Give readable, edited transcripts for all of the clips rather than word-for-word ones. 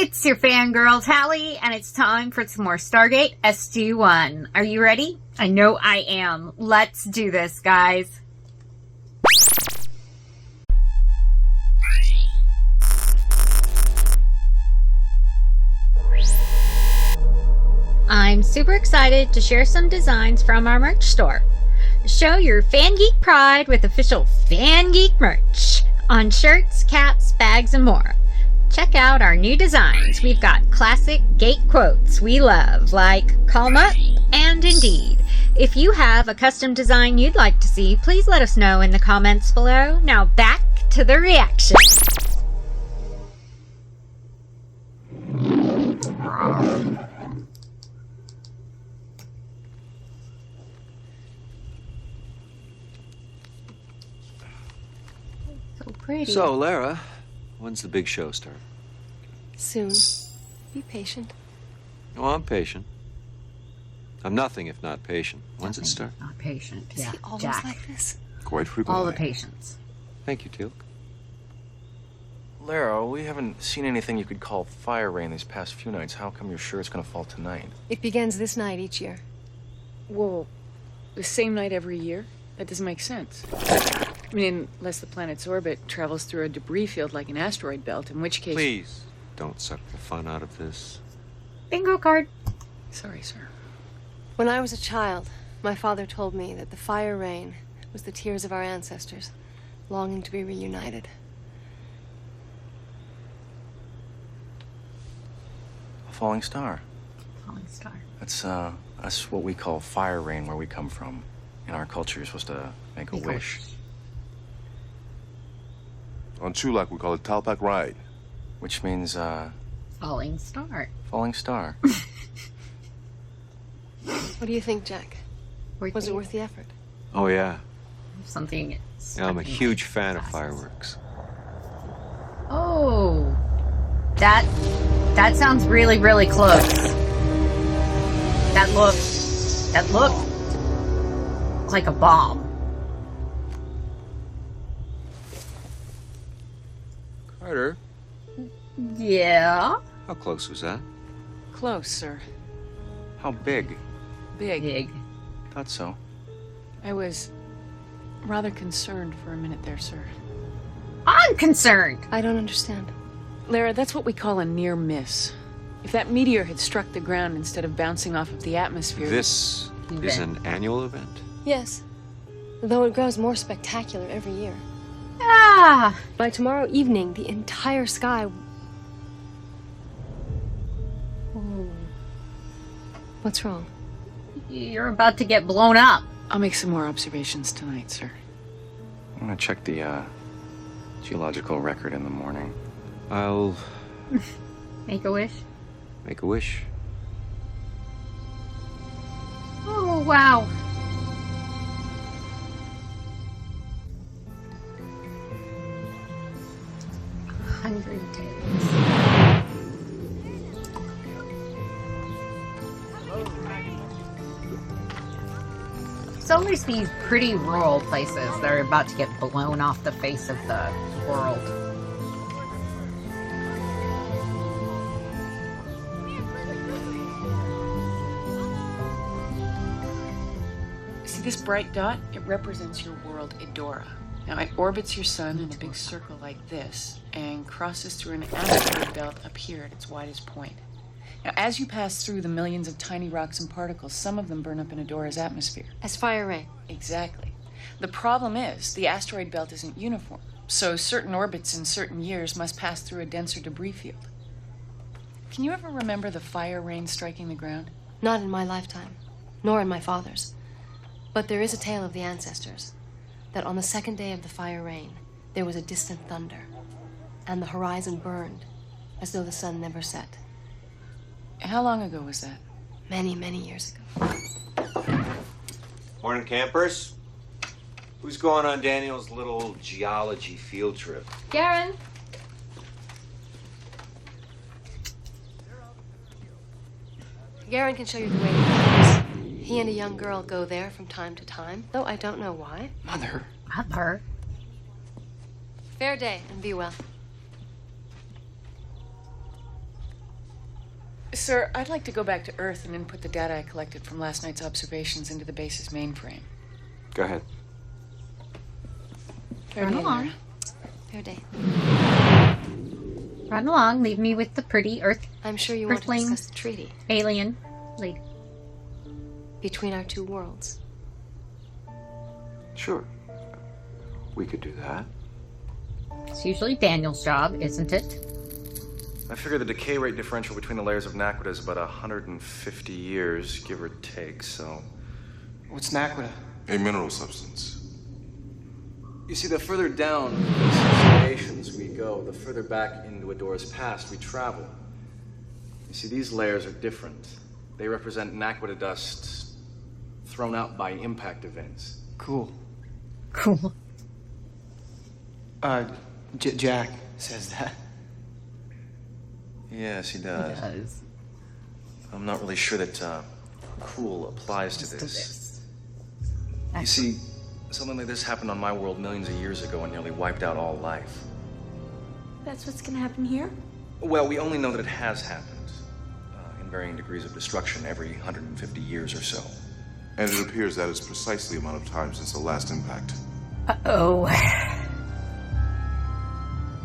It's your fangirl Tally, and it's time for some more Stargate SG-1. Are you ready? I know I am. Let's do this, guys. I'm super excited to share some designs from our merch store. Show your fan geek pride with official fan geek merch on shirts, caps, bags, and more. Check out our new designs. We've got classic gate quotes we love, like "Calm up" and "Indeed." If you have a custom design you'd like to see, please let us know in the comments below. Now back to the reaction. So pretty. So, Lara, when's the big show start? Soon. Be patient. Oh, I'm patient. I'm nothing if not patient. When's it start? Not patient. Is he always Jack. like this? Quite frequently. All the patience. Thank you, Teal'c. Lara, we haven't seen anything you could call fire rain these past few nights. How come you're sure it's gonna fall tonight? It begins this night each year. Whoa, the same night every year? That doesn't make sense. I mean, unless the planet's orbit travels through a debris field like an asteroid belt, in which case... Please, don't suck the fun out of this. Bingo card. Sorry, sir. When I was a child, my father told me that the fire rain was the tears of our ancestors, longing to be reunited. A falling star. Falling star. That's what we call fire rain where we come from. In our culture, you're supposed to make a wish. On Teal'c, we call it Talpak Ride. Which means, Falling star. falling star. What do you think, Jack? Was it worth the effort? Oh, yeah. Something. Yeah, I'm a huge fan of fireworks. Oh, that sounds really, really close. That looked like a bomb. Carter, Yeah. how close was that? Close, sir. How big? Big. Thought so. I was rather concerned for a minute there, sir. I'm concerned. I don't understand. Lara, that's what we call a near miss. If that meteor had struck the ground instead of bouncing off of the atmosphere... This is an annual event? Yes. Though it grows more spectacular every year. Ah. By tomorrow evening, the entire sky... What's wrong? You're about to get blown up. I'll make some more observations tonight, sir. I'm gonna check the, geological record in the morning. I'll Make a wish. make a wish. Oh, wow. Hundred tails. It's always these pretty rural places that are about to get blown off the face of the world. See this bright dot? It represents your world, Edora. Now, it orbits your sun in a big circle like this and crosses through an asteroid belt up here at its widest point. Now, as you pass through the millions of tiny rocks and particles, some of them burn up in Edora's atmosphere. As fire rain. Exactly. The problem is, the asteroid belt isn't uniform, so certain orbits in certain years must pass through a denser debris field. Can you ever remember the fire rain striking the ground? Not in my lifetime, nor in my father's. But there is a tale of the ancestors, that on the second day of the fire rain, there was a distant thunder, and the horizon burned, as though the sun never set. How long ago was that? Many, many years ago. Morning, campers. Who's going on Daniel's little geology field trip? Garen! Garen can show you the way to the He and a young girl go there from time to time, though I don't know why. Mother. Mother. Fair day, and be well. Sir, I'd like to go back to Earth and input the data I collected from last night's observations into the base's mainframe. Go ahead. Run along. Fair day. Run along. Leave me with the pretty Earth I'm sure you want to Earthling. discuss the treaty alien lady. between our two worlds. Sure. We could do that. It's usually Daniel's job, isn't it? I figure the decay rate differential between the layers of Naquita is about 150 years, give or take, so... What's Naquita? A mineral substance. You see, the further down the creations we go, the further back into Adora's past we travel. You see, these layers are different. They represent Naquita dust thrown out by impact events. Cool. Cool. Jack says that. Yes, he does. I'm not really sure that cool applies to this. You see, something like this happened on my world millions of years ago and nearly wiped out all life. That's what's gonna happen here? Well, we only know that it has happened, in varying degrees of destruction every 150 years or so. And it appears that is precisely the amount of time since the last impact. Uh-oh.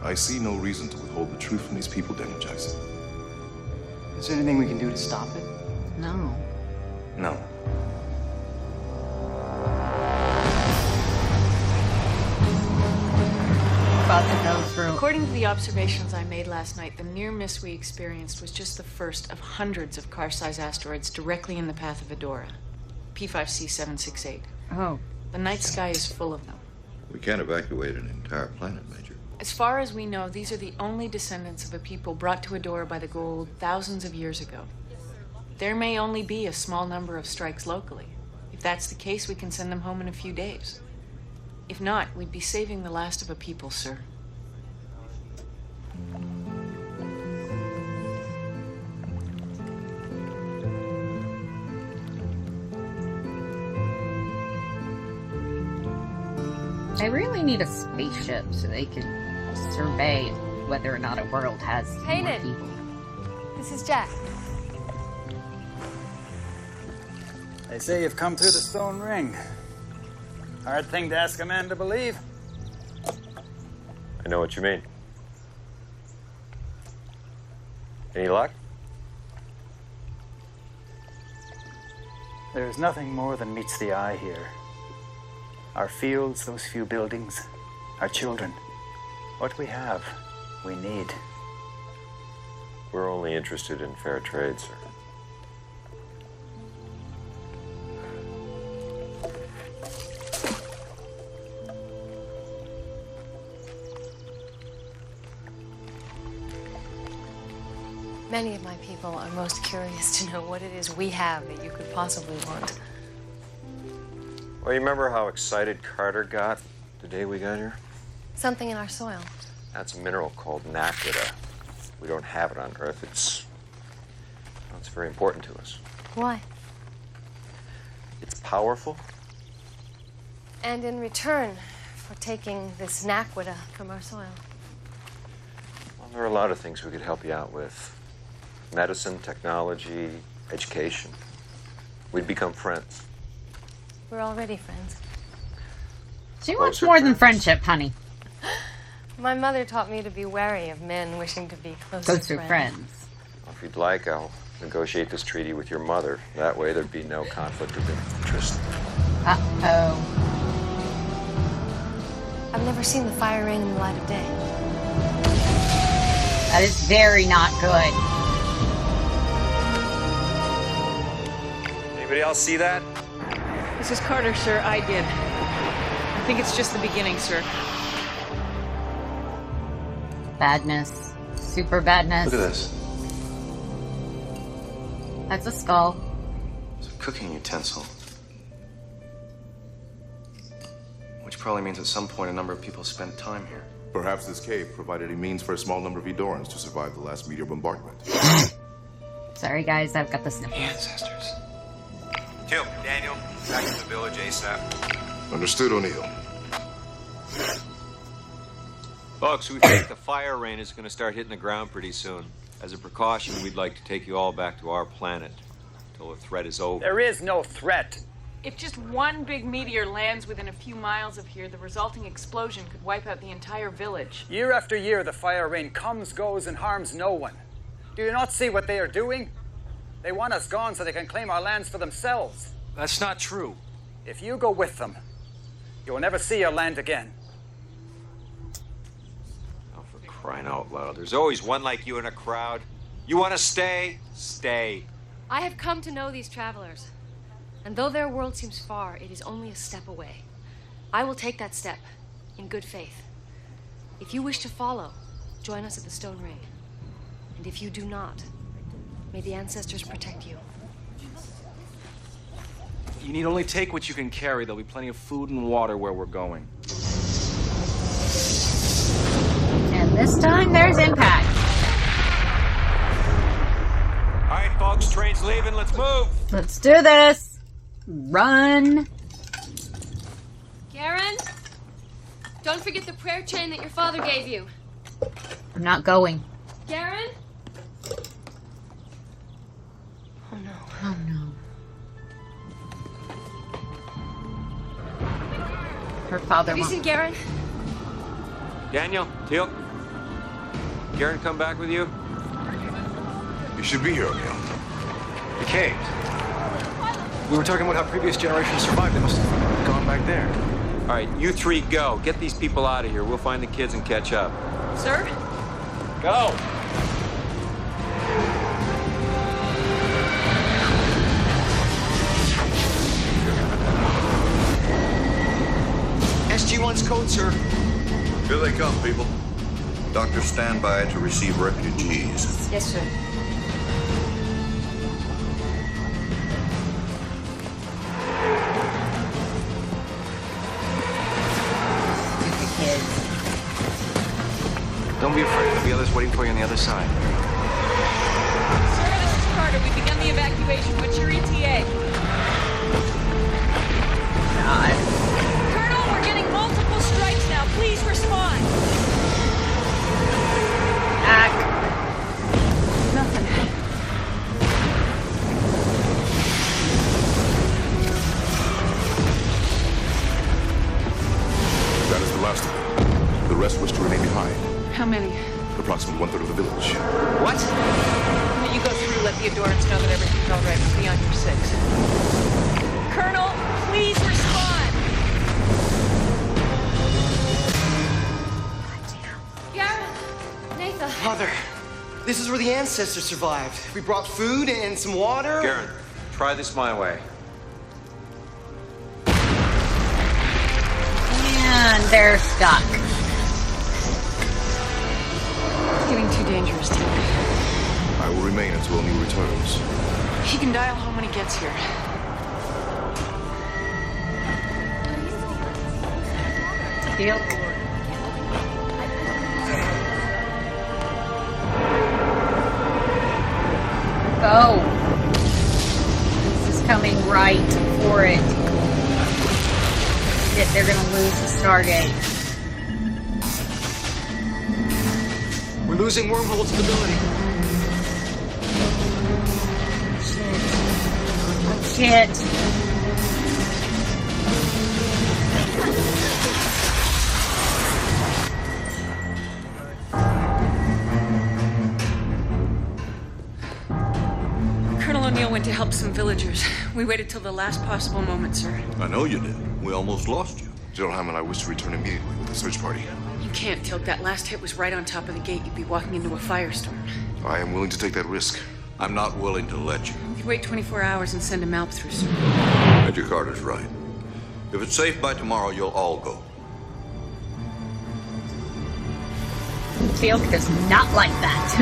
I see no reason to withhold the truth from these people, Daniel Jackson. Is there anything we can do to stop it? No. No. About to go through. According to the observations I made last night, the near miss we experienced was just the first of hundreds of car-sized asteroids directly in the path of Adora. P5C768. Oh. The night sky is full of them. We can't evacuate an entire planet, Major. As far as we know, these are the only descendants of a people brought to Adora by the Gold thousands of years ago. There may only be a small number of strikes locally. If that's the case, we can send them home in a few days. If not, we'd be saving the last of a people, sir. I really need a spaceship so they can survey whether or not a world has more Hayden. people. This is Jack. They say you've come through the stone ring. Hard thing to ask a man to believe. I know what you mean. Any luck? There's nothing more than meets the eye here. Our fields, those few buildings, our children. What we have, we need. We're only interested in fair trade, sir. Many of my people are most curious to know what it is we have that you could possibly want. Well, you remember how excited Carter got the day we got here? Something in our soil. That's a mineral called Naquita. We don't have it on Earth. It's very important to us. Why? It's powerful. And in return for taking this Naquita from our soil. Well, there are a lot of things we could help you out with. Medicine, technology, education. We'd become friends. We're already friends. She wants Closer more than friends. friendship, honey. My mother taught me to be wary of men wishing to be closer Closer friends. Well, if you'd like, I'll negotiate this treaty with your mother. That way there'd be no conflict of interest. Uh-oh. I've never seen the fire ring in the light of day. That is very not good. Anybody else see that? This is Carter, sir. I did. I think it's just the beginning, sir. Badness. Super badness. Look at this. That's a skull. It's a cooking utensil. Which probably means at some point a number of people spent time here. Perhaps this cave provided a means for a small number of Edorans to survive the last meteor bombardment. Sorry, guys, I've got the sniffles. Ancestors. Teal'c and Daniel, back to the village ASAP. Understood, O'Neill. Folks, we think the fire rain is going to start hitting the ground pretty soon. As a precaution, we'd like to take you all back to our planet until the threat is over. There is no threat. If just one big meteor lands within a few miles of here, the resulting explosion could wipe out the entire village. Year after year, the fire rain comes, goes, and harms no one. Do you not see what they are doing? They want us gone so they can claim our lands for themselves. That's not true. If you go with them, you will never see your land again. Oh, for crying out loud. There's always one like you in a crowd. You want to stay? Stay. I have come to know these travelers. And though their world seems far, it is only a step away. I will take that step, in good faith. If you wish to follow, join us at the Stone Ring. And if you do not, may the ancestors protect you. You need only take what you can carry. There'll be plenty of food and water where we're going. And this time there's impact. All right, folks, train's leaving. Let's move. Let's do this. Run. Garen, don't forget the prayer chain that your father gave you. I'm not going. Garen? Oh no. Oh no. Her father Have you won't. seen Garen? Daniel, Teal'c. Garen come back with you? You should be here, O'Neill. The caves. We were talking about how previous generations survived. They must have gone back there. All right, you three go. Get these people out of here. We'll find the kids and catch up. Sir? Go! SG-1's code, sir. Here they come, people. Doctor, stand by to receive refugees. Yes, sir. Don't be afraid. There'll be others waiting for you on the other side. Sir, this is Carter. We've begun the evacuation. What's your ETA? God. Colonel, we're getting multiple strikes now. Please respond. Nothing. That is the last of them. The rest wish to remain behind. How many? Approximately 1/3 of the village. What? You go through, let the Adorans know that everything's all right. We'll be on your 6. Colonel, please respond. Garen! Nathan! Mother, this is where the ancestors survived. We brought food and some water. Garen, try this my way. And they're stuck. It's getting too dangerous, Teal'c. I will remain until O'Neill returns. He can dial home when he gets here. Teal'c. Go. This is coming right for it. Shit, they're gonna lose the Stargate. We're losing wormhole stability. Shit. Colonel O'Neill went to help some villagers. We waited till the last possible moment, sir. I know you did. We almost lost you. General Hammond, I wish to return immediately with the search party. You can't, Teal'c. That last hit was right on top of the gate. You'd be walking into a firestorm. I am willing to take that risk. I'm not willing to let you. You could wait 24 hours and send a MALP through, sir. Major Carter's right. If it's safe by tomorrow, you'll all go. Teal'c does not like that.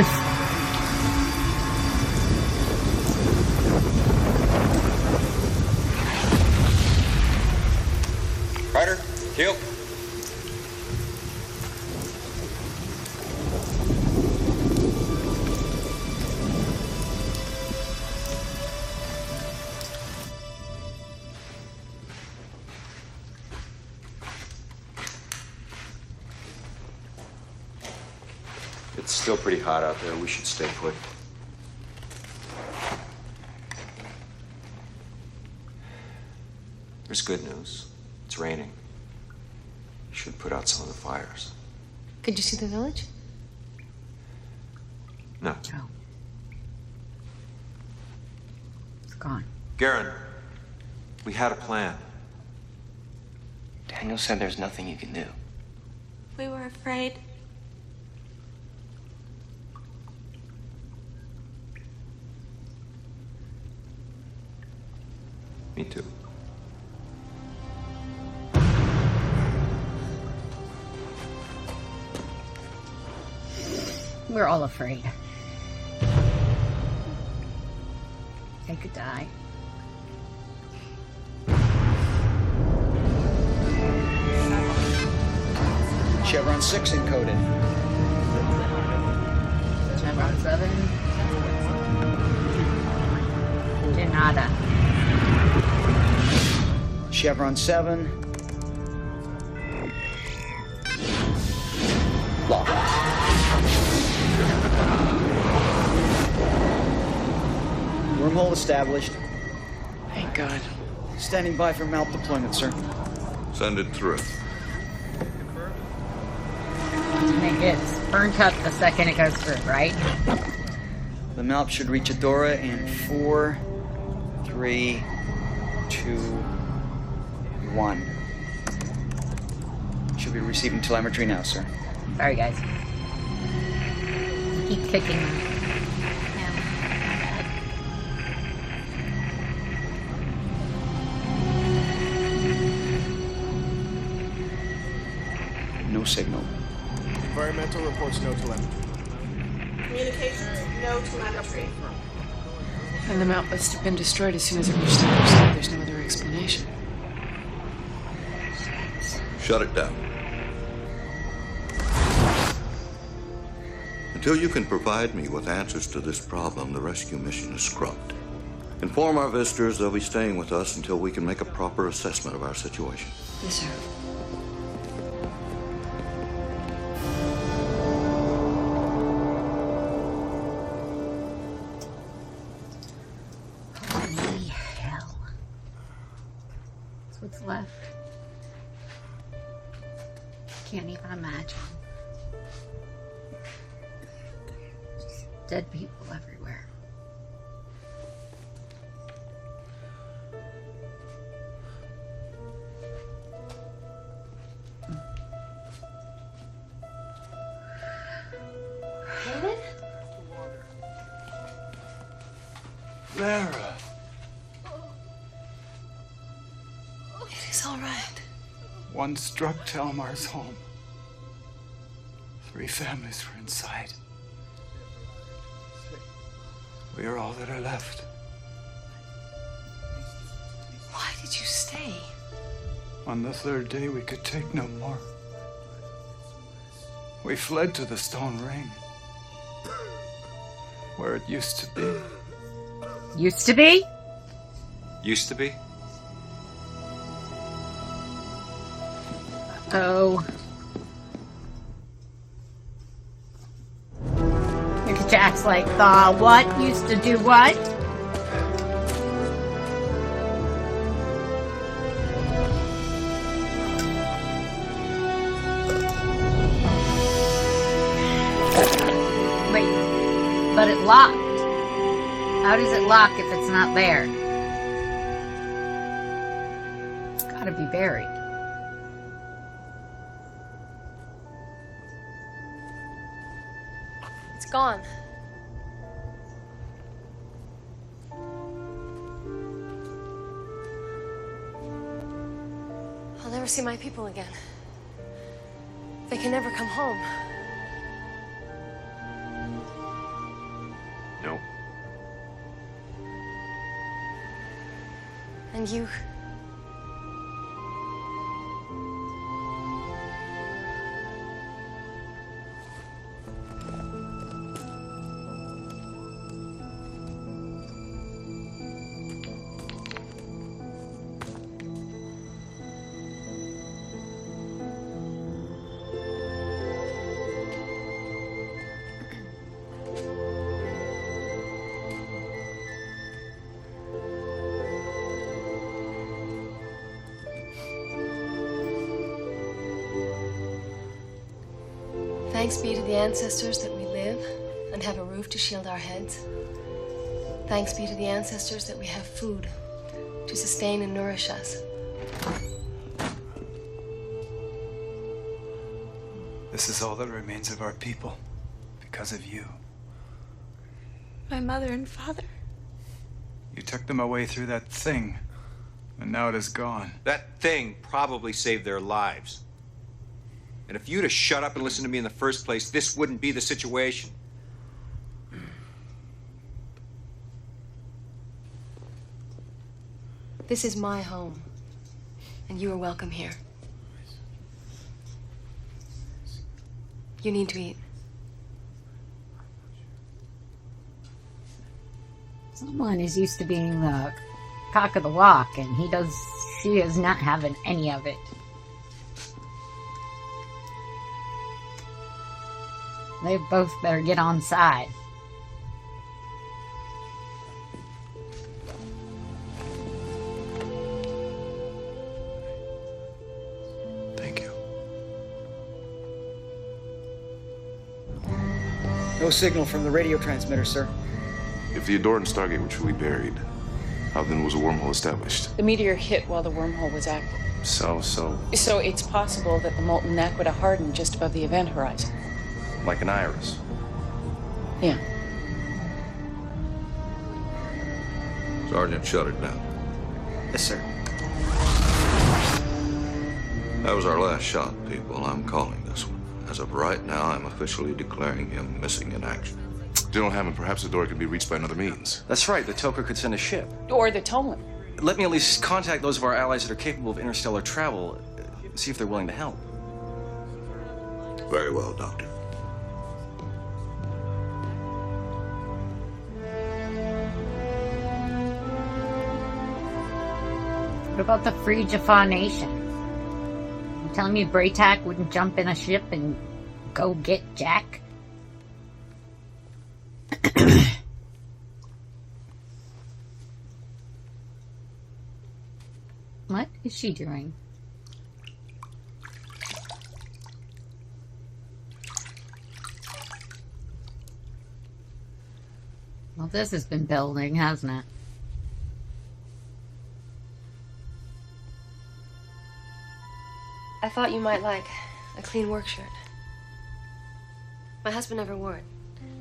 Carter, Teal'c. It's still pretty hot out there. We should stay put. There's good news. It's raining. Should put out some of the fires. Could you see the village? No. Oh. It's gone. Garen, we had a plan. Daniel said there's nothing you can do. We were afraid. Me too. We're all afraid. They could die. Chevron 6 encoded. Chevron 7. Denada. Chevron 7. Lock. Wormhole established. Thank God. Standing by for MALP deployment, sir. Send it through. It gets burnt up the second it goes through, right? The MALP should reach Adora in 4, 3, 2, 1. Should be receiving telemetry now, sir. Sorry, guys. Keep kicking them. No signal. Environmental reports no telemetry. Communications, no telemetry. And the mount must have been destroyed as soon as it reached the other side. There's no other explanation. Shut it down. Until you can provide me with answers to this problem, the rescue mission is scrubbed. Inform our visitors they'll be staying with us until we can make a proper assessment of our situation. Yes, sir. Holy hell. That's what's left. Can't even imagine. Just dead people everywhere. David? Lara. It is all right. One struck Telmar's home. 3 families were inside. We are all that are left. Why did you stay? On the 3rd day, we could take no more. We fled to the Stone Ring, where it used to be. Used to be? Used to be? Oh. If Jack's like, the what used to do what? Wait, but it locked. How does it lock if it's not there? It's gotta be buried. It's gone. I'll never see my people again. They can never come home. No. And you... Thanks be to the ancestors that we live and have a roof to shield our heads. Thanks be to the ancestors that we have food to sustain and nourish us. This is all that remains of our people because of you. My mother and father. You took them away through that thing, and now it is gone. That thing probably saved their lives. And if you'd have shut up and listened to me in the first place, this wouldn't be the situation. This is my home, and you are welcome here. You need to eat. Someone is used to being the cock of the walk, and she is not having any of it. They both better get on side. Thank you. No signal from the radio transmitter, sir. If the Adora and Stargate were truly buried, how then was a wormhole established? The meteor hit while the wormhole was active. So it's possible that the molten naquita hardened just above the event horizon. Like an iris. Yeah. Sergeant, shut it down. Yes, sir. That was our last shot, people. I'm calling this one. As of right now, I'm officially declaring him missing in action. General Hammond, perhaps the door could be reached by another means. That's right, the Teal'c could send a ship. Or the Tolan. Let me at least contact those of our allies that are capable of interstellar travel, see if they're willing to help. Very well, Doctor. What about the Free Jaffa Nation? You telling me Braytac wouldn't jump in a ship and go get Jack? What is she doing? Well, this has been building, hasn't it? I thought you might like a clean work shirt. My husband never wore it.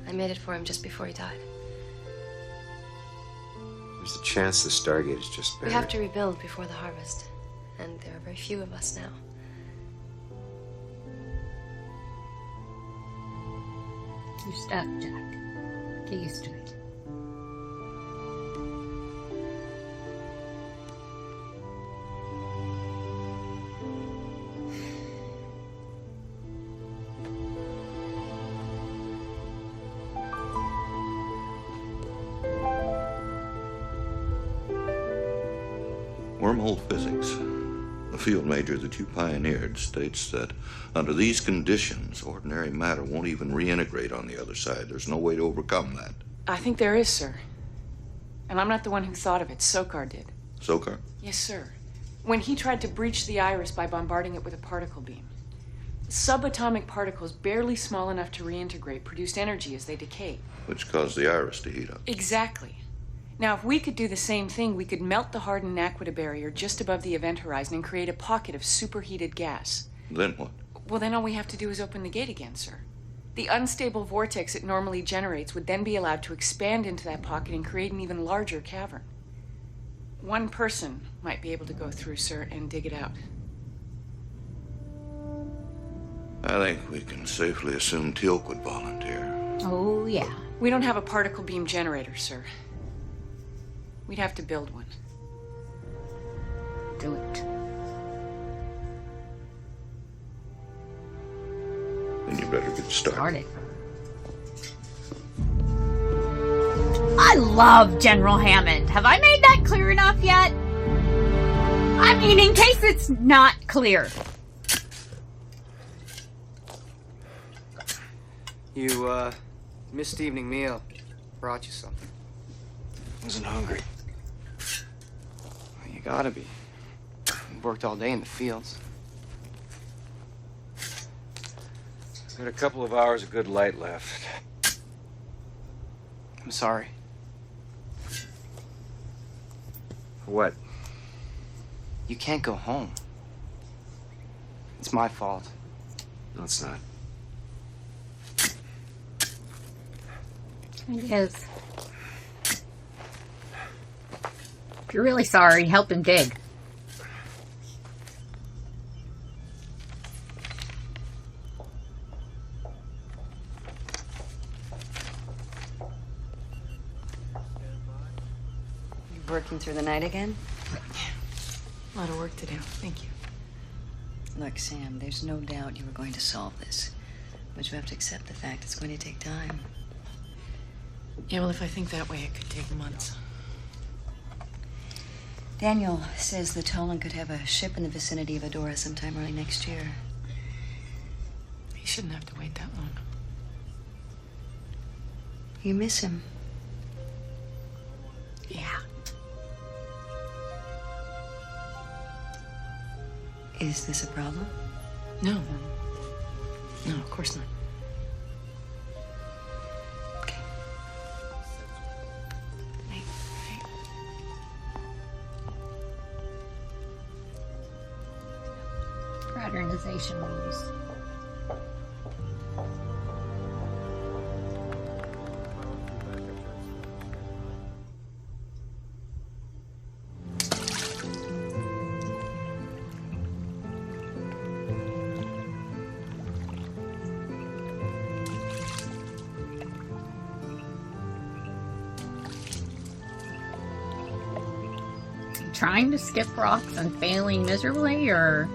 I made it for him just before he died. There's a chance the Stargate is just buried. We have to rebuild before the harvest, and there are very few of us now. You're stuck, Jack. Get used to it. Wormhole physics, the field major that you pioneered, states that under these conditions, ordinary matter won't even reintegrate on the other side. There's no way to overcome that. I think there is, sir. And I'm not the one who thought of it. Sokar did. Sokar? Yes, sir. When he tried to breach the iris by bombarding it with a particle beam, subatomic particles barely small enough to reintegrate produced energy as they decayed. Which caused the iris to heat up. Exactly. Now, if we could do the same thing, we could melt the hardened naquita barrier just above the event horizon and create a pocket of superheated gas. Then what? Well, then all we have to do is open the gate again, sir. The unstable vortex it normally generates would then be allowed to expand into that pocket and create an even larger cavern. One person might be able to go through, sir, and dig it out. I think we can safely assume Teal'c would volunteer. Oh, yeah. We don't have a particle beam generator, sir. We'd have to build one. Do it. Then you better get started. I love General Hammond. Have I made that clear enough yet? I mean, in case it's not clear. You, missed evening meal. Brought you something. Wasn't hungry. Well, you gotta be. You worked all day in the fields. Got a couple of hours of good light left. I'm sorry. What? You can't go home. It's my fault. No, it's not. It is. If you're really sorry, help him dig. Working through the night again? A lot of work to do. Thank you. Look, Sam, there's no doubt you were going to solve this. But you have to accept the fact it's going to take time. Yeah, well, if I think that way, it could take months. Daniel says the Teal'c could have a ship in the vicinity of Edora sometime early next year. He shouldn't have to wait that long. You miss him. Yeah. Is this a problem? No. No, of course not. Fraternization rules. Trying to skip rocks and failing miserably, or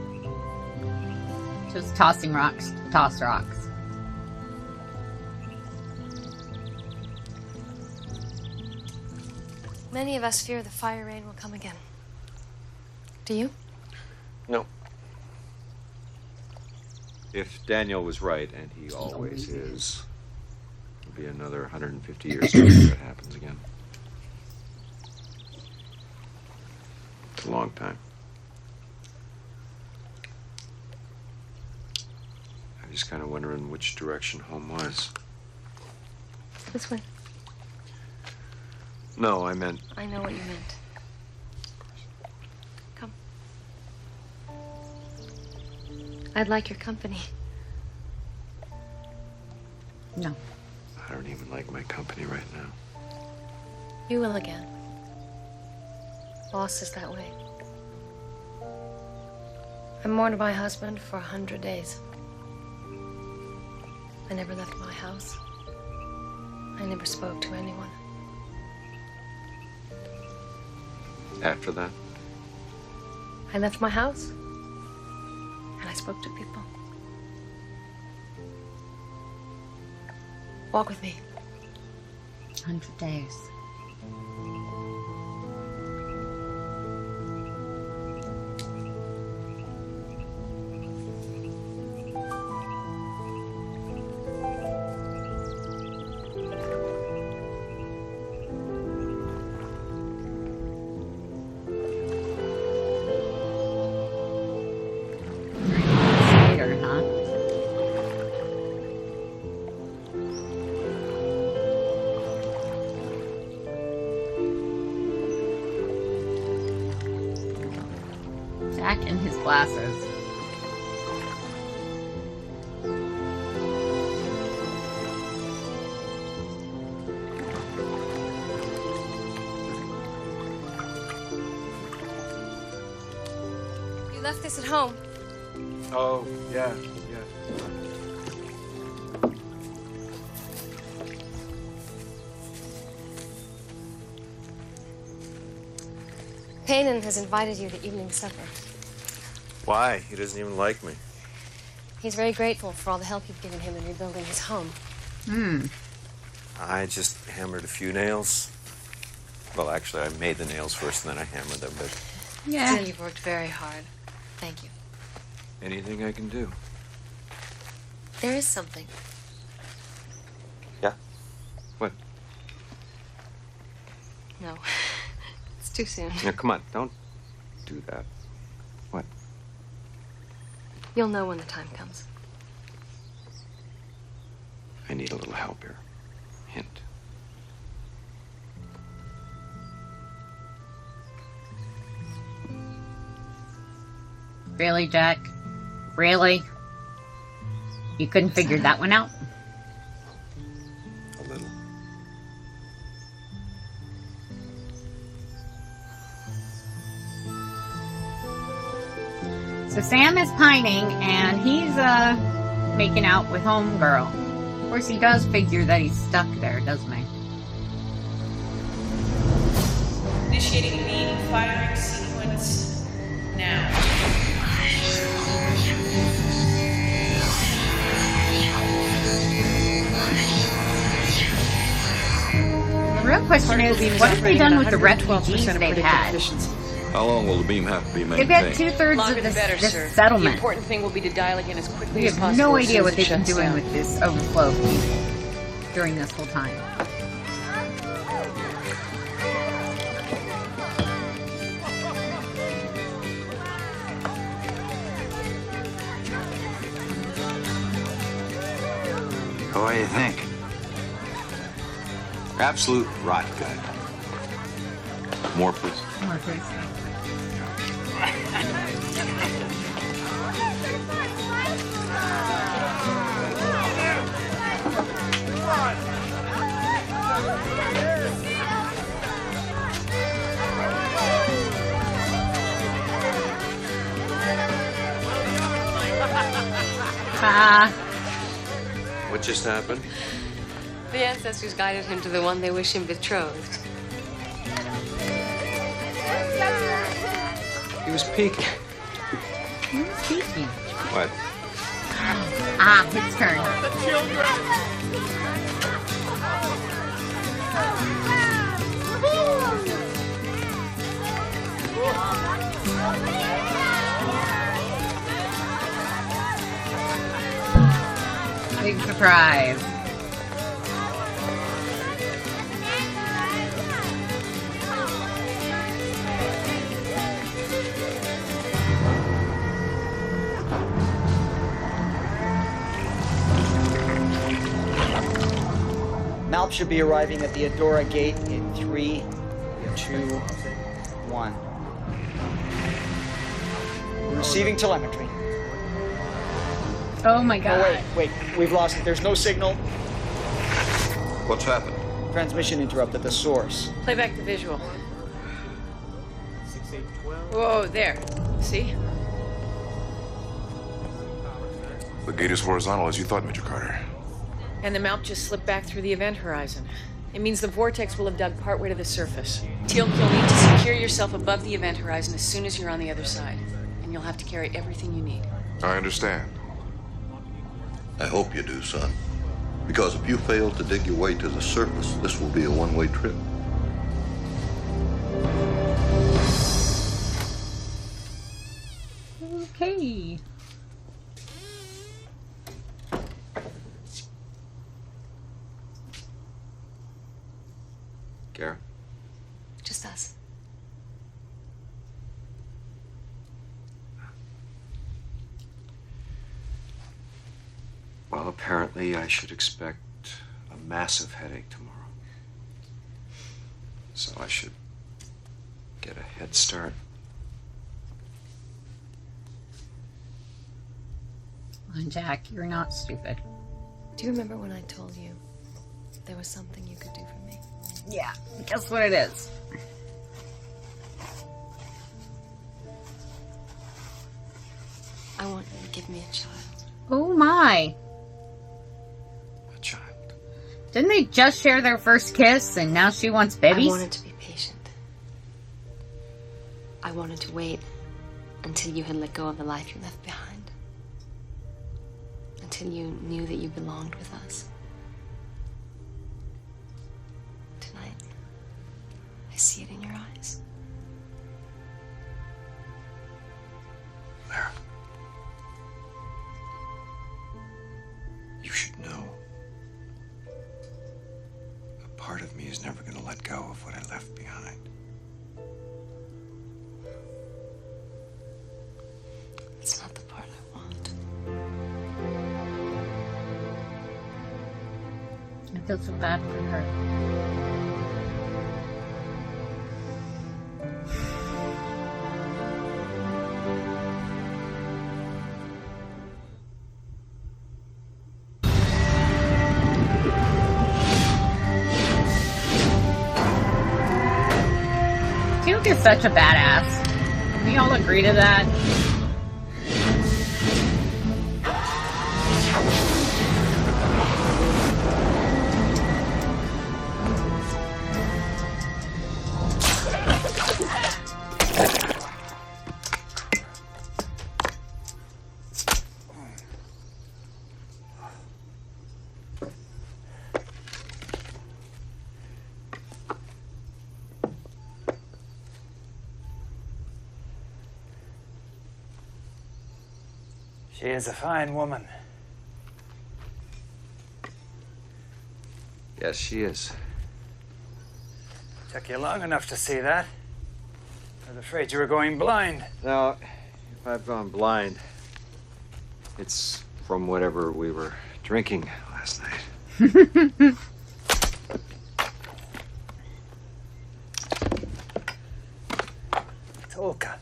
just tossing rocks to toss rocks? Many of us fear the fire rain will come again. Do you? No. If Daniel was right, and he always is, it'll be another 150 years before it happens again. It's a long time. I'm just kind of wondering which direction home was. This way. No, I meant... I know what you meant. Come. I'd like your company. No. I don't even like my company right now. You will again. Boss is that way. I mourned my husband for 100 days. I never left my house. I never spoke to anyone. After that? I left my house, and I spoke to people. Walk with me. 100 days. Jack and his glasses. You left this at home. Oh, yeah. Kanan has invited you to evening supper. Why? He doesn't even like me. He's very grateful for all the help you've given him in rebuilding his home. I just hammered a few nails. Well, actually, I made the nails first, and then I hammered them, but... Yeah. Still, you've worked very hard. Thank you. Anything I can do. There is something. Yeah? What? No. It's too soon. Now, come on, don't do that. What? You'll know when the time comes. I need a little help here. Hint. Really, Jack? Really? You couldn't figure that one out? A little. So Sam is pining, and he's, making out with Homegirl. Of course, he does figure that he's stuck there, doesn't he? Initiating beam firing sequence now. The real question is, what have they done with the refugees they've had? How long will the beam have to be They've maintained? got 2/3 Longer of the better, this sir. The settlement. important thing will be to dial again as quickly We as have possible. no as soon idea as what it they've been shuts doing down. with this overflow during this whole time. What do you think? Absolute rot gut. More, please. More, please. What just happened? The ancestors guided him to the one they wish him betrothed. He was peeking. Who's speaking? What? Ah, his turn. Big surprise. Malp should be arriving at the Adora gate in 3, 2, 1. We're receiving telemetry. Oh my god. Oh, wait, we've lost it. There's no signal. What's happened? Transmission interrupted the source. Play back the visual. Whoa, there. See? The gate is horizontal as you thought, Major Carter. And the Malp just slipped back through the event horizon. It means the vortex will have dug partway to the surface. Teal'c, you'll need to secure yourself above the event horizon as soon as you're on the other side. And you'll have to carry everything you need. I understand. I hope you do, son. Because if you fail to dig your way to the surface, this will be a one-way trip. Okay. Kara? Just us. Well, apparently I should expect a massive headache tomorrow. So I should get a head start. Come on, Jack, you're not stupid. Do you remember when I told you there was something you could do for me? Yeah, guess what it is. I want you to give me a child. Oh my. A child. Didn't they just share their first kiss and now she wants babies? I wanted to be patient. I wanted to wait until you had let go of the life you left behind. Until you knew that you belonged with us. Tonight, I see it in your eyes. Lara. You should know. A part of me is never going to let go of what I left behind. It's not the part I want. feel so bad for her. Teal'c is such a badass. Can we all agree to that? She is a fine woman. Yes, she is. Took you long enough to see that. I was afraid you were going blind. Now, if I've gone blind, it's from whatever we were drinking last night. Tolka.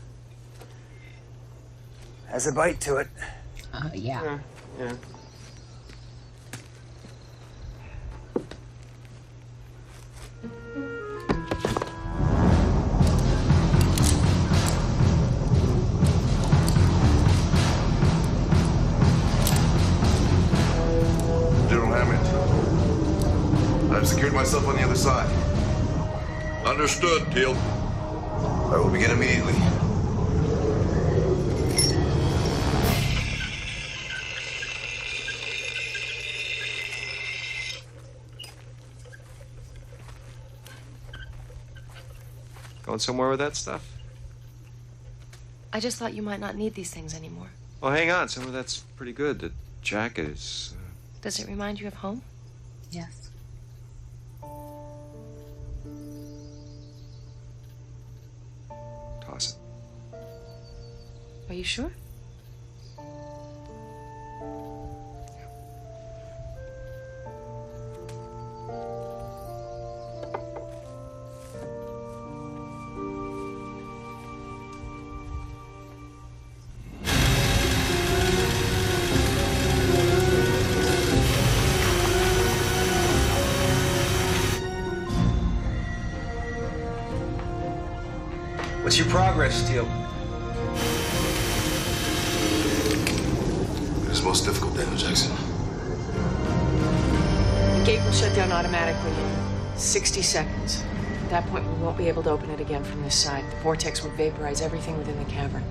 Has a bite to it. Yeah. Yeah. General Hammond, I've secured myself on the other side. Understood, Teal'c. I will begin immediately. Going somewhere with that stuff? I just thought you might not need these things anymore. Well, hang on. Some of that's pretty good. The jacket is... Does it remind you of home? Yes. Toss it. Are you sure? What's your progress, Teal'c? It's most difficult, Daniel Jackson. The gate will shut down automatically in 60 seconds. At that point, we won't be able to open it again from this side. The vortex will vaporize everything within the cavern.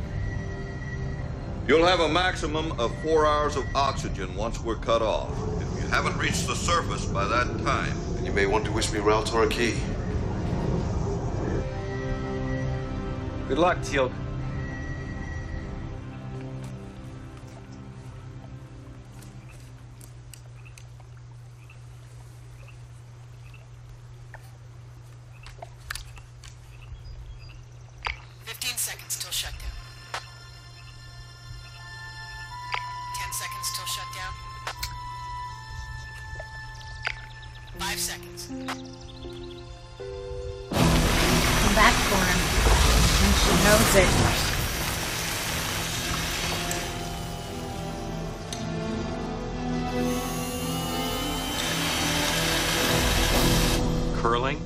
You'll have a maximum of 4 hours of oxygen once we're cut off. If you haven't reached the surface by that time, And you may want to wish me route to our key. Good luck, Teal'c. Seconds till shutdown. 10 seconds till shutdown. 5 seconds. Come back for him. And she knows it. Curling.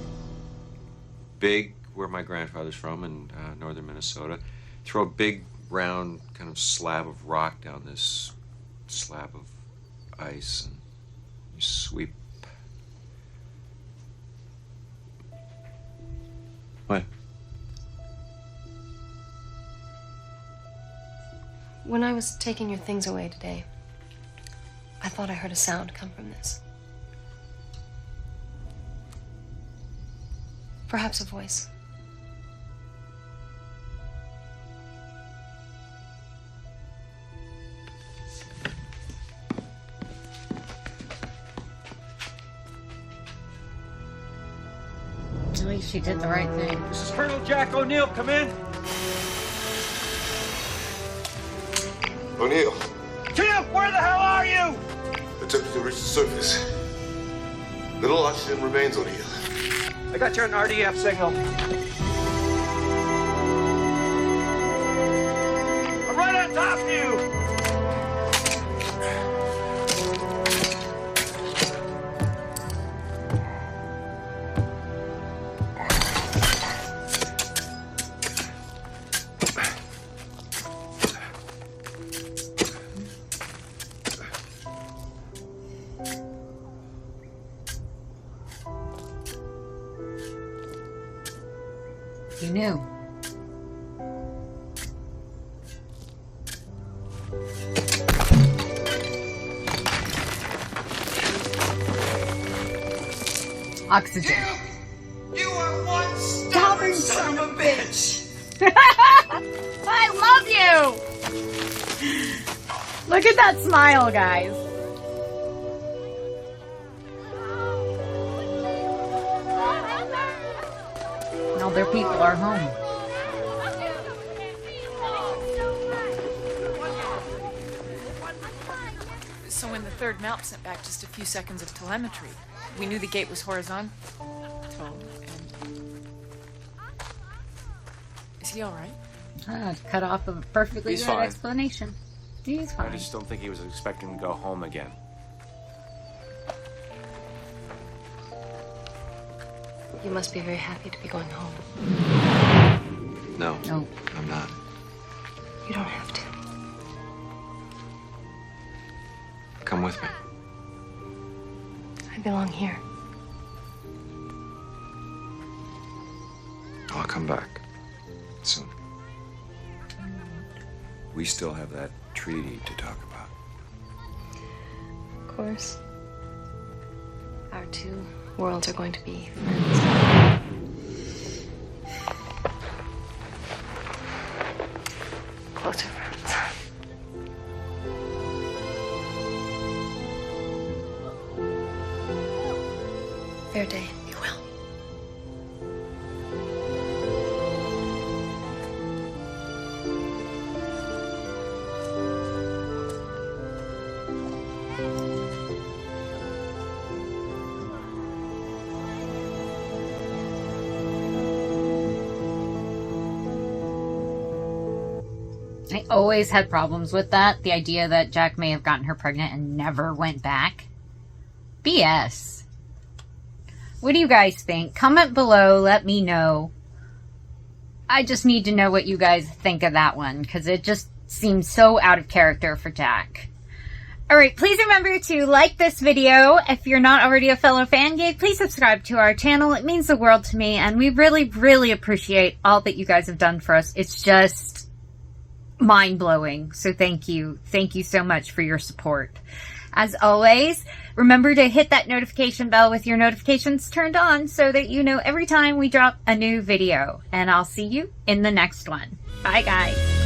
Big, where my grandfather's from in northern Minnesota. Throw a big, round kind of slab of rock down this slab of ice, and you sweep. What? When I was taking your things away today, I thought I heard a sound come from this. Perhaps a voice. At least she did the right thing. This is Colonel Jack O'Neill. Come in. O'Neill, Teal'c, where the hell are you? I took you to reach the surface. Little oxygen remains, O'Neill. I got your RDF signal. I'm right on top of you! You knew. Oxygen. You are one stubborn son of a bitch! I love you! Look at that smile, guys. All their people are home. So when the third map sent back just a few seconds of telemetry, we knew the gate was horizontal. And... Is he all right? Cut off a perfectly He's good fine. explanation. He's fine. I just don't think he was expecting to go home again. You must be very happy to be going home. No. No. I'm not. You don't have to. Come with me. I belong here. I'll come back. Soon. We still have that treaty to talk about. Of course. Our two worlds are going to be friends. Closer friends. Fair day, you will. I always had problems with that. The idea that Jack may have gotten her pregnant and never went back. BS. What do you guys think? Comment below. Let me know. I just need to know what you guys think of that one, because it just seems so out of character for Jack. Alright, please remember to like this video. If you're not already a fellow fan geek, please subscribe to our channel. It means the world to me, and we really, really appreciate all that you guys have done for us. It's just mind-blowing. So thank you. Thank you so much for your support. As always, remember to hit that notification bell with your notifications turned on so that you know every time we drop a new video. And I'll see you in the next one. Bye, guys.